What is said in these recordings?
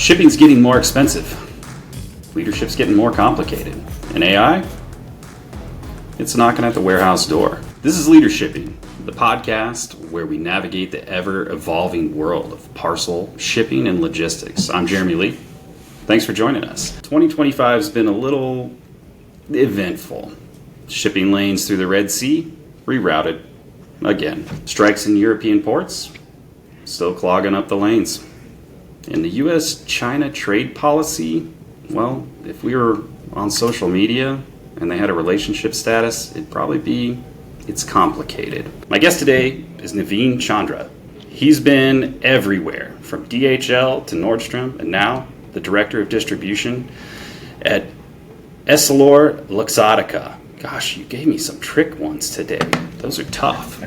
Shipping's getting more expensive. Leadership's getting more complicated. And AI? It's knocking at the warehouse door. This is LeaderShipping, the podcast where we navigate the ever-evolving world of parcel, shipping, and logistics. I'm Jeremy Lee. Thanks for joining us. 2025 has been a little eventful. Shipping lanes through the Red Sea rerouted again. Strikes in European ports still clogging up the lanes. And the U.S.-China trade policy, well, if we were on social media and they had a relationship status, it'd probably be, it's complicated. My guest today is Naveen Chandra. He's been everywhere, from DHL to Nordstrom, and now the Director of Distribution at EssilorLuxottica. Gosh, you gave me some trick ones today. Those are tough.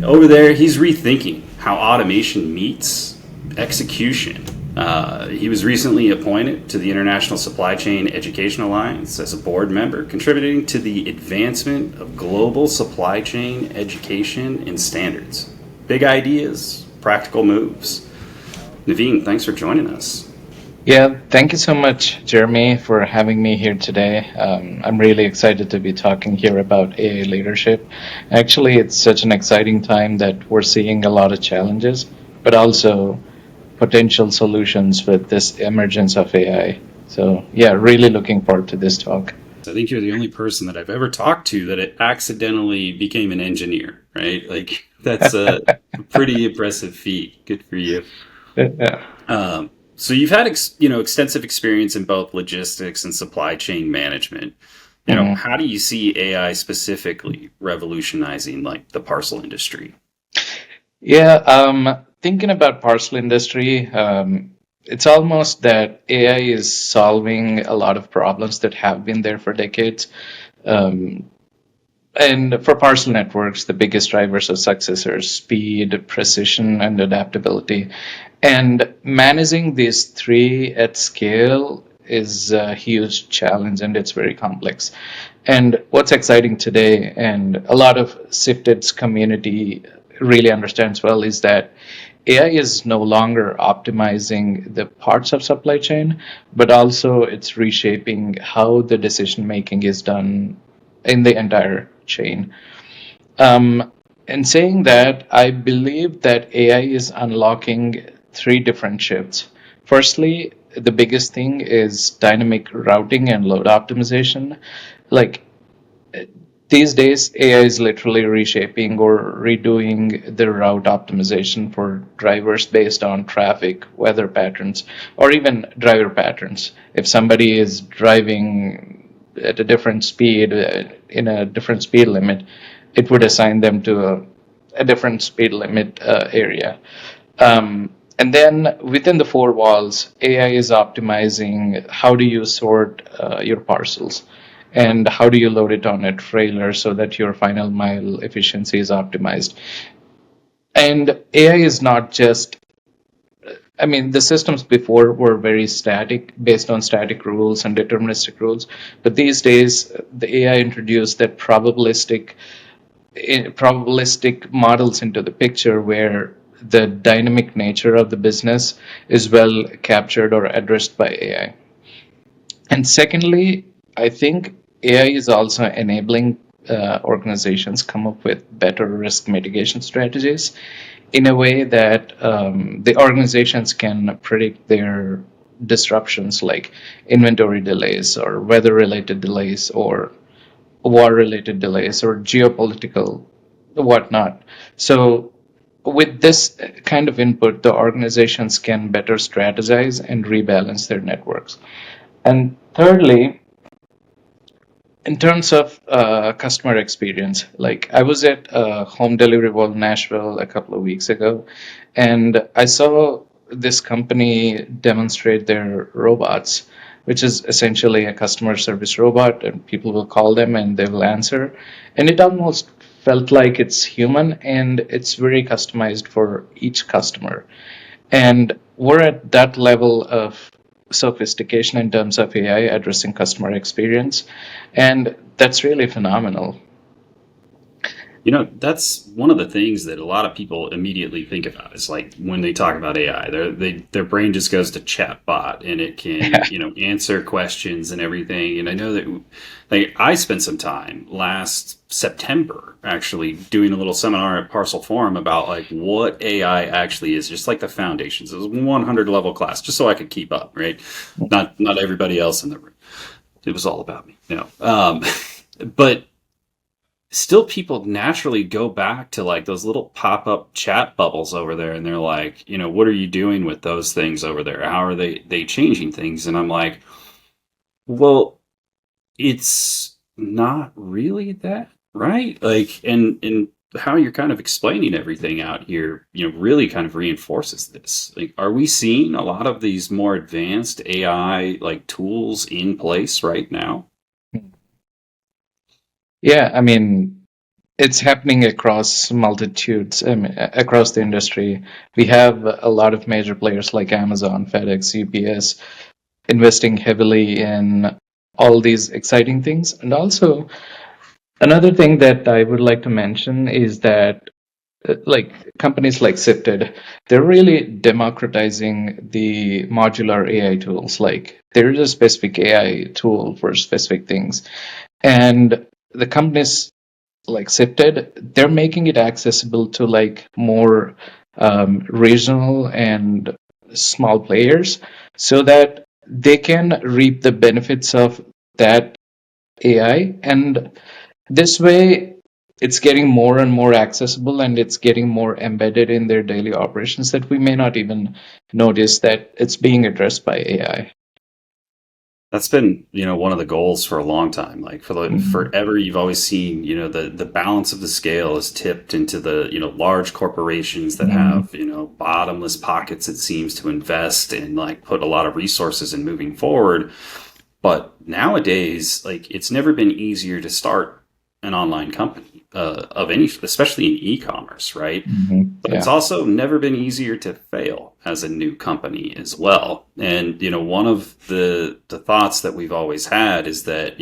Over there, he's rethinking how automation meets execution. He was recently appointed to the International Supply Chain Education Alliance as a board member, contributing to the advancement of global supply chain education and standards. Big ideas, practical moves. Naveen, thanks for joining us. Yeah, thank you so much, Jeremy, for having me here today. I'm really excited to be talking here about AI leadership. Actually, it's such an exciting time that we're seeing a lot of challenges, but also potential solutions with this emergence of AI. So yeah, really looking forward to this talk. I think you're the only person that I've ever talked to that it accidentally became an engineer, right? Like that's a pretty impressive feat. Good for you. Yeah. So you've had extensive experience in both logistics and supply chain management. How do you see AI specifically revolutionizing like the parcel industry? Yeah, thinking about parcel industry, it's almost that AI is solving a lot of problems that have been there for decades. And for parcel networks, the biggest drivers of success are speed, precision, and adaptability. And managing these three at scale is a huge challenge, and it's very complex. And what's exciting today, and a lot of Sifted's community really understands well, is that AI is no longer optimizing the parts of supply chain, but also it's reshaping how the decision making is done in the entire chain. In saying that, I believe that AI is unlocking three different shifts. Firstly, the biggest thing is dynamic routing and load optimization. Like these days, AI is literally reshaping or redoing the route optimization for drivers based on traffic, weather patterns, or even driver patterns. If somebody is driving at a different speed, in a different speed limit, it would assign them to a different speed limit area. And then within the four walls, AI is optimizing how do you sort your parcels and how do you load it on a trailer so that your final mile efficiency is optimized. And AI is not just, the systems before were very static, based on static rules and deterministic rules. But these days, the AI introduced that probabilistic models into the picture where the dynamic nature of the business is well captured or addressed by AI. And secondly, I think AI is also enabling organizations come up with better risk mitigation strategies in a way that the organizations can predict their disruptions like inventory delays or weather-related delays or war-related delays or geopolitical whatnot. So with this kind of input, the organizations can better strategize and rebalance their networks. And thirdly, in terms of customer experience, like I was at Home Delivery World Nashville a couple of weeks ago, and I saw this company demonstrate their robots, which is essentially a customer service robot, and people will call them and they will answer. And it almost felt like it's human, and it's very customized for each customer. And we're at that level of sophistication in terms of AI addressing customer experience, and that's really phenomenal. That's one of the things that a lot of people immediately think about is like when they talk about AI, their brain just goes to chatbot and it can, answer questions and everything. And I know that like I spent some time last September actually doing a little seminar at Parcel Forum about like what AI actually is, just like the foundations. It was a 100 level class, just so I could keep up, right? Not everybody else in the room. It was all about me, but still people naturally go back to like those little pop-up chat bubbles over there and they're like, what are you doing with those things over there? How are they changing things? And I'm like, well, it's not really that, right? Like, and how you're kind of explaining everything out here, really kind of reinforces this. Like, are we seeing a lot of these more advanced AI like tools in place right now? Yeah, I mean, it's happening across multitudes, across the industry. We have a lot of major players like Amazon, FedEx, UPS investing heavily in all these exciting things. And also, another thing that I would like to mention is that like companies like Sifted, they're really democratizing the modular AI tools. Like there is a specific AI tool for specific things. And the companies like Sifted, they're making it accessible to like more regional and small players so that they can reap the benefits of that AI. And this way, it's getting more and more accessible and it's getting more embedded in their daily operations that we may not even notice that it's being addressed by AI. That's been, one of the goals for a long time. Like Mhm. forever, you've always seen, the balance of the scale is tipped into the, large corporations that Mhm. have, bottomless pockets, it seems, to invest and like put a lot of resources in moving forward. But nowadays, like it's never been easier to start an online company of any, especially in e-commerce, right? Mhm. But it's Yeah. also never been easier to fail as a new company as well. And one of the thoughts that we've always had is that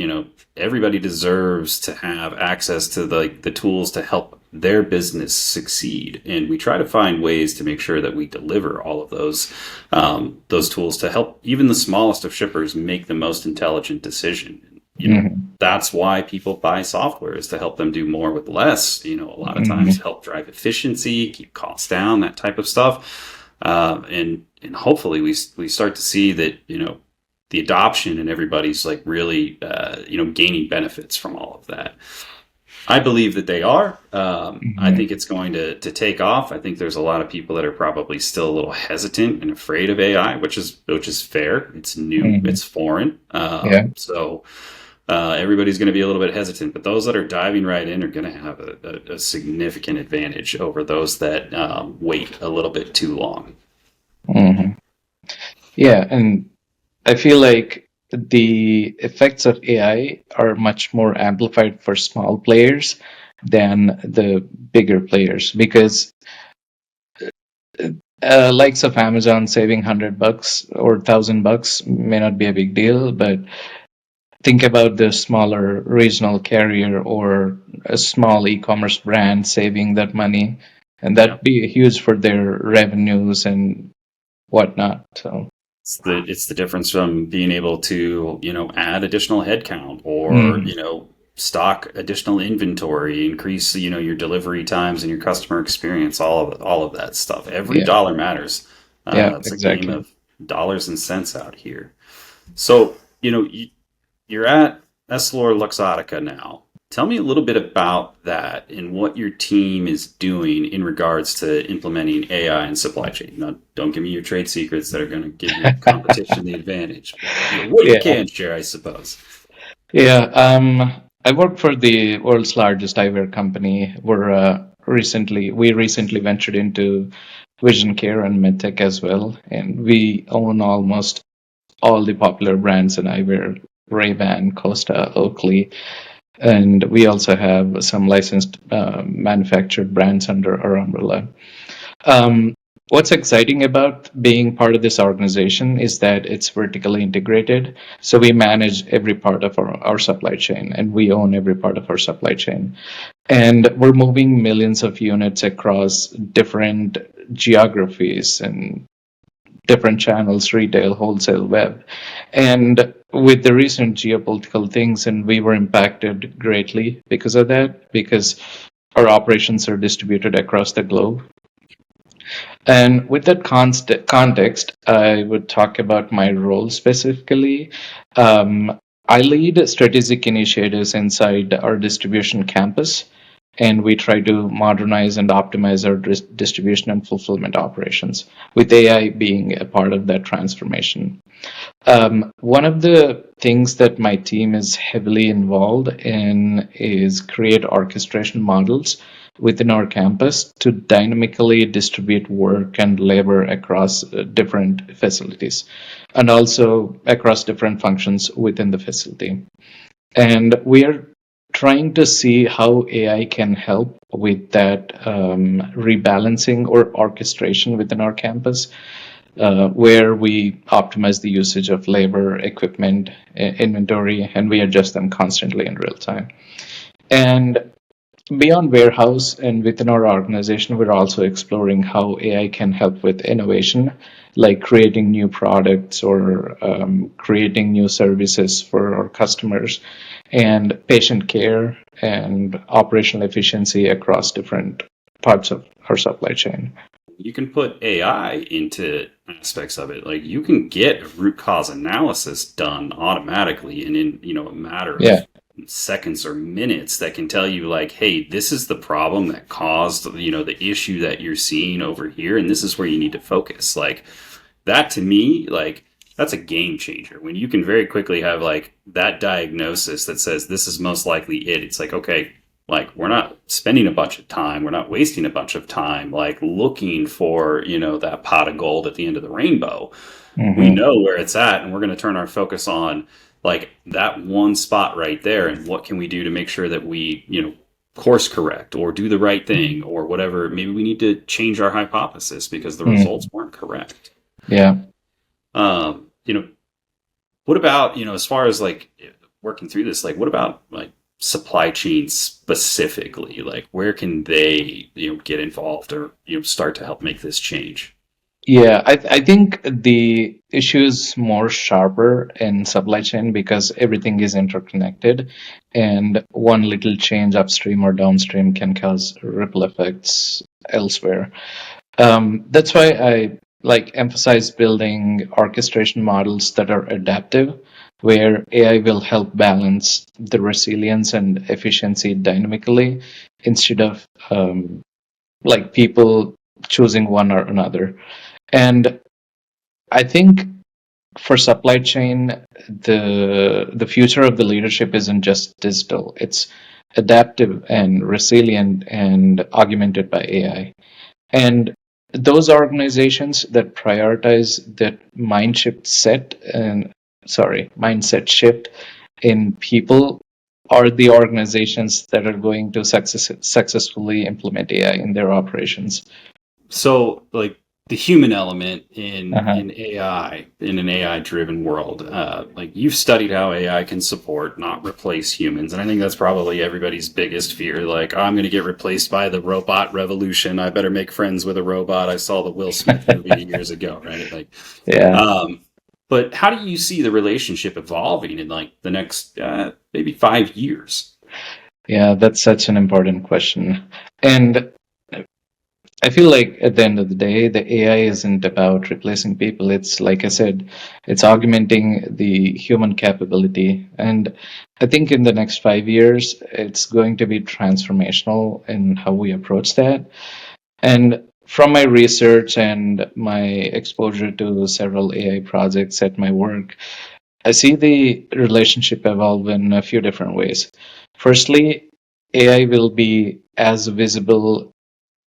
everybody deserves to have access to the tools to help their business succeed, and we try to find ways to make sure that we deliver all of those tools to help even the smallest of shippers make the most intelligent decision. Mhm. That's why people buy software, is to help them do more with less. A lot of times Mhm. help drive efficiency, keep costs down, that type of stuff. And hopefully we start to see that the adoption and everybody's like really gaining benefits from all of that. I believe that they are. I Mhm. think it's going to take off. I think there's a lot of people that are probably still a little hesitant and afraid of AI, which is fair. It's new, Mhm. it's foreign. Yeah. So everybody's going to be a little bit hesitant, but those that are diving right in are going to have a significant advantage over those that wait a little bit too long. Mhm. Yeah, and I feel like the effects of AI are much more amplified for small players than the bigger players because likes of Amazon saving $100 or $1,000 may not be a big deal, but think about the smaller regional carrier or a small e-commerce brand saving that money, and Yeah. that'd be huge for their revenues and whatnot. So, It's the difference from being able to add additional headcount or mm, stock additional inventory, increase your delivery times and your customer experience, all of that stuff. Every yeah, dollar matters. yeah, It's a game exactly. of dollars and cents out here. So you're at EssilorLuxottica now. Tell me a little bit about that and what your team is doing in regards to implementing AI in supply chain. Now, don't give me your trade secrets that are going to give your competition the advantage, but what you Yeah, can share, I suppose. yeah. I work for the world's largest eyewear company. We recently ventured into vision care and medtech as well, and we own almost all the popular brands in eyewear: Ray-Ban, Costa, Oakley, and we also have some licensed manufactured brands under our umbrella. Um, what's exciting about being part of this organization is that it's vertically integrated. So we manage every part of our supply chain and we own every part of our supply chain. And we're moving millions of units across different geographies and different channels, retail, wholesale, web. And with the recent geopolitical things, and we were impacted greatly because of that, because our operations are distributed across the globe. And with that context, I would talk about my role specifically. I lead strategic initiatives inside our distribution campus, and we try to modernize and optimize our distribution and fulfillment operations, with AI being a part of that transformation. One of the things that my team is heavily involved in is create orchestration models within our campus to dynamically distribute work and labor across different facilities and also across different functions within the facility. And we are trying to see how AI can help with that rebalancing or orchestration within our campus, where we optimize the usage of labor, equipment, inventory, and we adjust them constantly in real time. And beyond warehouse and within our organization, we're also exploring how AI can help with innovation, like creating new products or creating new services for our customers, and patient care and operational efficiency across different parts of our supply chain. You can put AI into aspects of it. Like you can get a root cause analysis done automatically and in, a matter of Yeah. seconds or minutes that can tell you like, hey, this is the problem that caused, the issue that you're seeing over here, and this is where you need to focus. Like that to me, like that's a game changer when you can very quickly have like that diagnosis that says this is most likely it. It's like, okay, like we're not spending a bunch of time, we're not wasting a bunch of time like looking for, that pot of gold at the end of the rainbow. We know where it's at, and we're going to turn our focus on like that one spot right there, and what can we do to make sure that we, course correct or do the right thing or whatever. Maybe we need to change our hypothesis because the results weren't correct. Yeah. You know, what about, as far as like working through this, like what about like supply chain specifically? Like where can they, get involved or, start to help make this change? Yeah, I think the issue is more sharper in supply chain because everything is interconnected, and one little change upstream or downstream can cause ripple effects elsewhere. That's why I like emphasize building orchestration models that are adaptive, where AI will help balance the resilience and efficiency dynamically instead of like people choosing one or another. And I think for supply chain, the future of the leadership isn't just digital. It's adaptive and resilient and augmented by AI. And those organizations that prioritize that mindset shift in people are the organizations that are going to successfully implement AI in their operations. So like the human element in AI, in an AI driven world, like you've studied how AI can support, not replace humans. And I think that's probably everybody's biggest fear. Like, oh, I'm going to get replaced by the robot revolution. I better make friends with a robot. I saw the Will Smith movie years ago, right? Like, Yeah. But how do you see the relationship evolving in like the next maybe 5 years? Yeah, that's such an important question. And I feel like at the end of the day, the AI isn't about replacing people. It's like I said, it's augmenting the human capability. And I think in the next 5 years, it's going to be transformational in how we approach that. And from my research and my exposure to several AI projects at my work, I see the relationship evolve in a few different ways. Firstly, AI will be as visible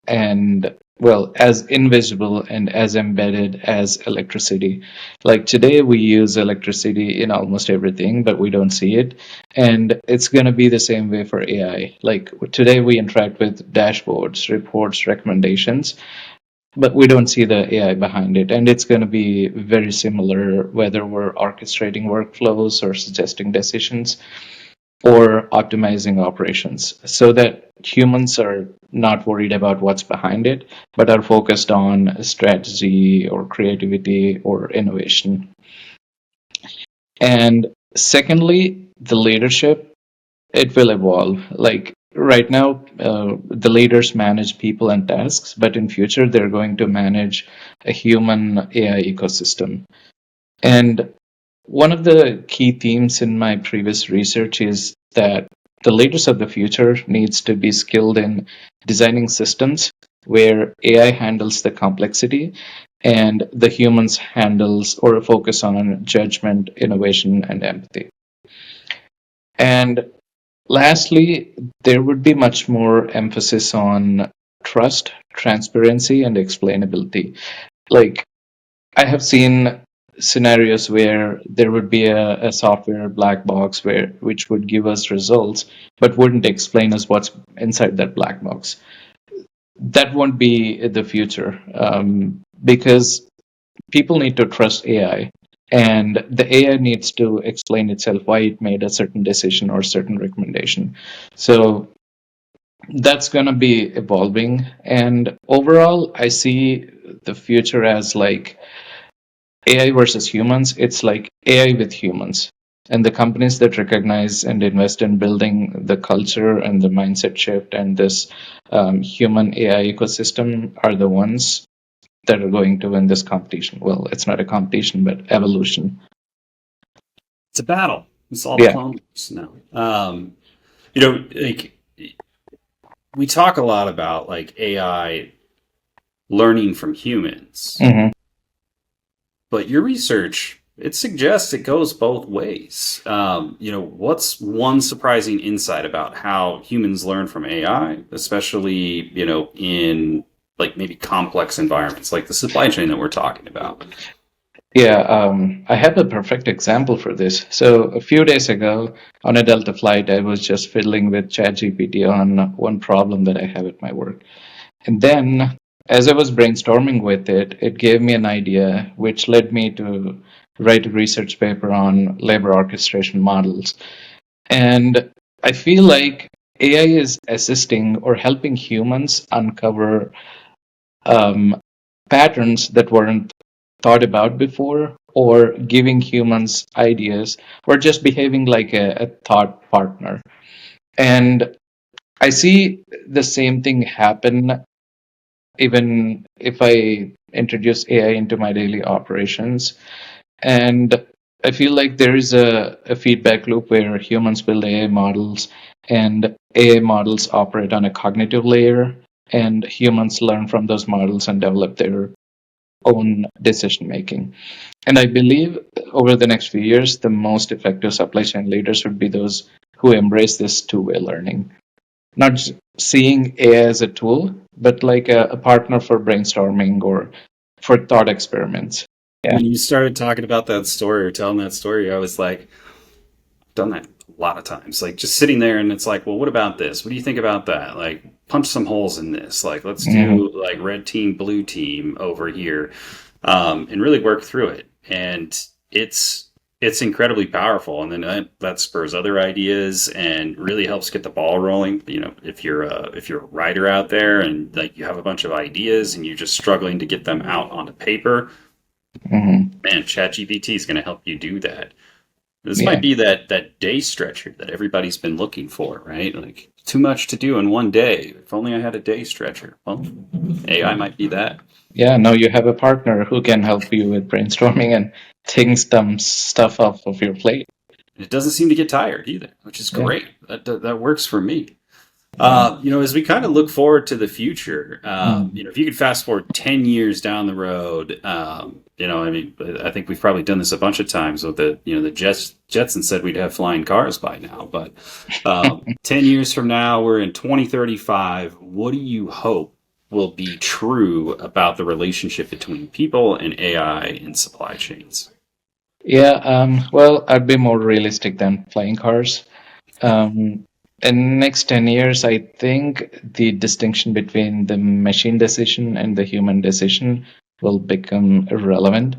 and well, as invisible and as embedded as electricity. Like today, we use electricity in almost everything, but we don't see it. And it's going to be the same way for AI. Like today, we interact with dashboards, reports, recommendations, but we don't see the AI behind it. And it's going to be very similar whether we're orchestrating workflows or suggesting decisions or optimizing operations. So that humans are not worried about what's behind it, but are focused on strategy or creativity or innovation. And secondly, the leadership, it will evolve. Like right now, the leaders manage people and tasks, but in future, they're going to manage a human AI ecosystem. And one of the key themes in my previous research is that the leaders of the future needs to be skilled in designing systems where AI handles the complexity and the humans handles or focus on judgment, innovation, and empathy. And lastly, there would be much more emphasis on trust, transparency, and explainability. Like I have seen scenarios where there would be a software black box which would give us results but wouldn't explain us what's inside that black box. That won't be the future, because people need to trust AI, and the AI needs to explain itself why it made a certain decision or certain recommendation. So that's going to be evolving, and overall I see the future as like AI versus humans. It's like AI with humans. And the companies that recognize and invest in building the culture and the mindset shift and this human AI ecosystem are the ones that are going to win this competition. Well, it's not a competition, but evolution. It's a battle. It's all Yeah. clones now. Like we talk a lot about like AI learning from humans, Hmm. but your research, it suggests it goes both ways. What's one surprising insight about how humans learn from AI, especially, in like maybe complex environments like the supply chain that we're talking about? Yeah, I have a perfect example for this. So a few days ago on a Delta flight, I was just fiddling with ChatGPT on one problem that I have at my work. And then, as I was brainstorming with it, it gave me an idea, which led me to write a research paper on labor orchestration models. And I feel like AI is assisting or helping humans uncover um, patterns that weren't thought about before, or giving humans ideas, or just behaving like a thought partner. And I see the same thing happen even if I introduce AI into my daily operations. And I feel like there is a feedback loop where humans build AI models and AI models operate on a cognitive layer, and humans learn from those models and develop their own decision making. And I believe over the next few years, the most effective supply chain leaders would be those who embrace this two-way learning, not just seeing AI as a tool, but like a partner for brainstorming or for thought experiments. Yeah. When you started talking about that story or telling that story, I was like, done that a lot of times. Like just sitting there and it's like, well, what about this? What do you think about that? Like punch some holes in this. Like let's do like red team, blue team over here, and really work through it. And it's incredibly powerful. And then that spurs other ideas and really helps get the ball rolling. If you're a writer out there and like you have a bunch of ideas and you're just struggling to get them out onto paper, Mm-hmm. man, ChatGPT is going to help you do that. This Yeah. might be that day stretcher that everybody's been looking for, right? Like too much to do in one day. If only I had a day stretcher. Well, AI might be that. Yeah. Now you have a partner who can help you with brainstorming and taking some stuff off of your plate. It doesn't seem to get tired either, which is Yeah. great. That works for me. Yeah. As we kind of look forward to the future, Mm. if you could fast forward 10 years down the road, I think we've probably done this a bunch of times with the Jetsons said we'd have flying cars by now, but 10 years from now, we're in 2035. What do you hope will be true about the relationship between people and AI in supply chains? Yeah. Well, I'd be more realistic than flying cars. Um, in next 10 years, I think the distinction between the machine decision and the human decision will become irrelevant.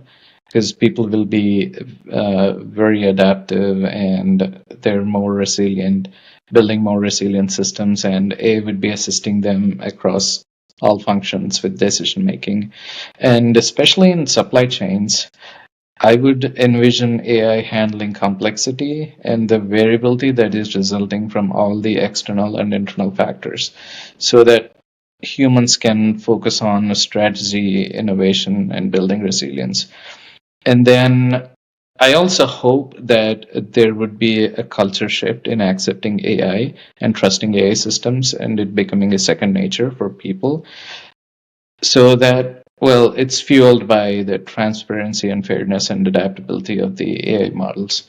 because people will be very adaptive and they're more resilient, building more resilient systems, and AI would be assisting them across all functions with decision making. And especially in supply chains, I would envision AI handling complexity and the variability that is resulting from all the external and internal factors so that humans can focus on strategy, innovation, and building resilience. And then I also hope that there would be a culture shift in accepting AI and trusting AI systems and it becoming a second nature for people so that, well, it's fueled by the transparency and fairness and adaptability of the AI models.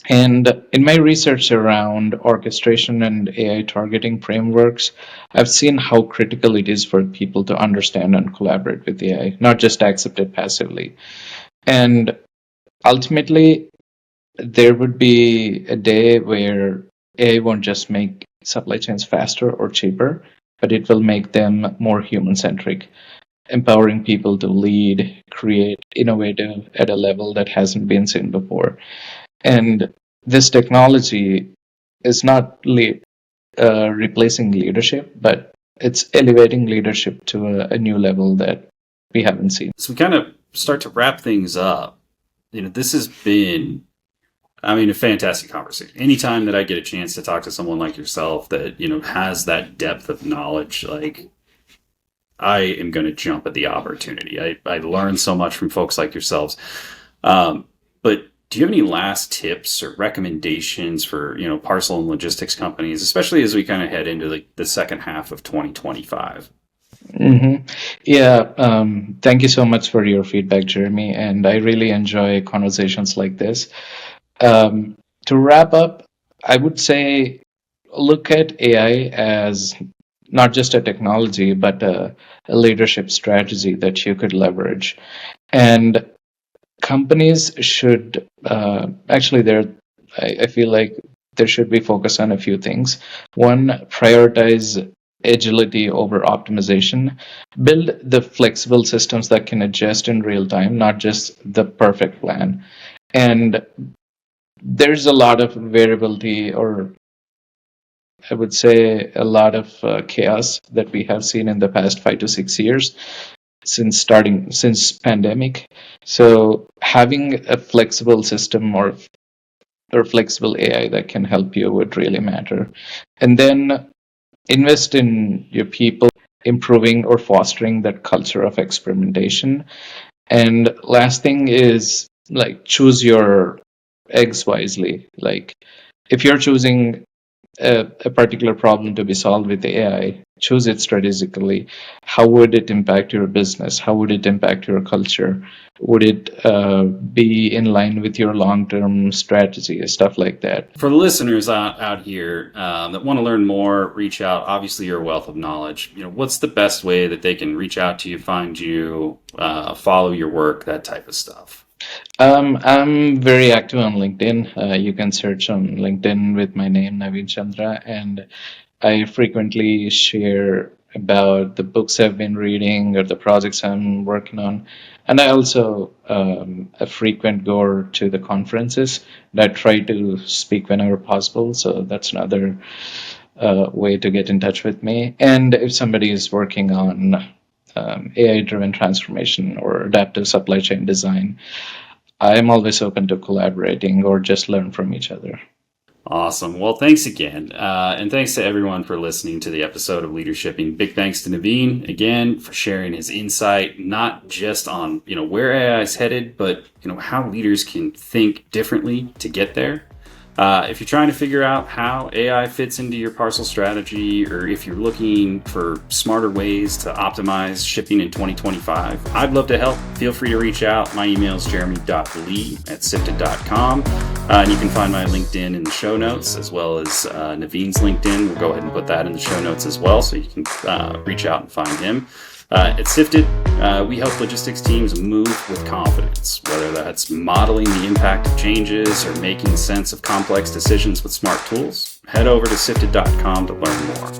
And in my research around orchestration and AI targeting frameworks, I've seen how critical it is for people to understand and collaborate with AI, not just accept it passively. And ultimately, there would be a day where AI won't just make supply chains faster or cheaper, but it will make them more human centric, empowering people to lead, create, innovative at a level that hasn't been seen before. And this technology is not replacing leadership, but it's elevating leadership to a new level that we haven't seen. So we kind of start to wrap things up. This has been, a fantastic conversation. Anytime that I get a chance to talk to someone like yourself that, has that depth of knowledge, like, I am going to jump at the opportunity. I learn so much from folks like yourselves. But do you have any last tips or recommendations for, parcel and logistics companies, especially as we kind of head into the second half of 2025? Mm-hmm. Yeah, thank you so much for your feedback, Jeremy. And I really enjoy conversations like this. To wrap up, I would say look at AI as not just a technology, but a leadership strategy that you could leverage. And companies should I feel like there should be focus on a few things. One, prioritize agility over optimization. Build the flexible systems that can adjust in real time, not just the perfect plan. And there's a lot of variability, or I would say a lot of chaos that we have seen in the past 5 to 6 years since pandemic. So having a flexible system or flexible AI that can help you would really matter. And then invest in your people, improving or fostering that culture of experimentation. And last thing is like choose your eggs wisely. Like if you're choosing a particular problem to be solved with AI, choose it strategically. How would it impact your business? How would it impact your culture? Would it be in line with your long-term strategy? Stuff like that. For the listeners out here that want to learn more, reach out. Obviously, you're a wealth of knowledge. What's the best way that they can reach out to you, find you, follow your work, that type of stuff? I'm very active on LinkedIn. You can search on LinkedIn with my name, Naveen Chandra, and I frequently share about the books I've been reading or the projects I'm working on. And I also a frequent goer to the conferences that I try to speak whenever possible. So that's another way to get in touch with me. And if somebody is working on AI-driven transformation or adaptive supply chain design, I'm always open to collaborating or just learn from each other. Awesome. Well, thanks again. And thanks to everyone for listening to the episode of LeaderShipping. Big thanks to Naveen, again, for sharing his insight, not just on, where AI is headed, but, how leaders can think differently to get there. If you're trying to figure out how AI fits into your parcel strategy, or if you're looking for smarter ways to optimize shipping in 2025, I'd love to help. Feel free to reach out. My email is jeremy.lee@sifted.com. And you can find my LinkedIn in the show notes, as well as Naveen's LinkedIn. We'll go ahead and put that in the show notes as well, so you can reach out and find him. At Sifted, we help logistics teams move with confidence, whether that's modeling the impact of changes or making sense of complex decisions with smart tools. Head over to sifted.com to learn more.